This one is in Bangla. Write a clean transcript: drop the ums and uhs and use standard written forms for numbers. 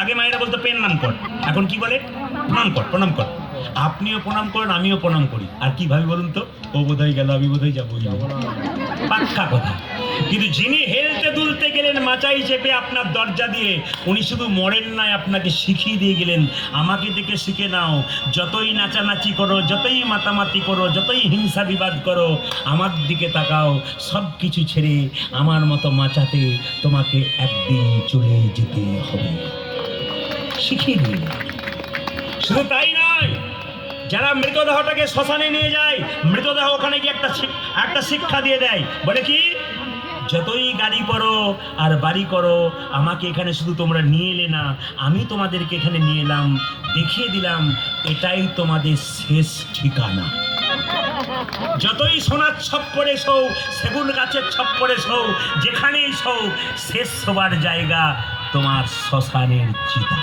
আগে মায়েরা বলতো পেন নাম কর, এখন কি বলে প্রণাম কর, প্রণাম কর। আপনিও প্রণাম করেন, আমিও প্রণাম করি। আর কি ভাবি বলুন তো, ও বোধহয় গেল, আমি বোধহয় যাবো, পাক্কা কথা। কিন্তু যিনি হেলতে দুলতে গেলেন মাচাই চেপে আপনার দরজা দিয়ে, উনি শুধু মরেন নাই, আপনাকে শিখিয়ে দিয়ে গেলেন, আমাকে দেখে শিখে নাও। যতই নাচানাচি করো, যতই মাতামাতি করো, যতই হিংসা বিবাদ করো, আমার দিকে তাকাও, সব কিছু ছেড়ে আমার মতো মাচাতে তোমাকে একদিন চলে যেতে হবে, শিখিয়ে দিয়ে। শুধু তাই নয়, যারা মৃতদেহটাকে শ্মশানে নিয়ে যায়, মৃতদেহ ওখানে গিয়ে একটা শিক্ষা দিয়ে দেয়, বলে কি, যতই গাড়ি করো আর বাড়ি করো, আমাকে এখানে শুধু তোমরা নিয়ে এলে না, আমি তোমাদেরকে এখানে নিয়ে এলাম, দেখিয়ে দিলাম এটাই তোমাদের শেষ ঠিকানা। যতই সোনার ছপ্পরে শোও, সেগুন গাছের ছপ্পরে শোও, যেখানেই শোও, শেষ সবার জায়গা তোমার শ্মশানের চিতা।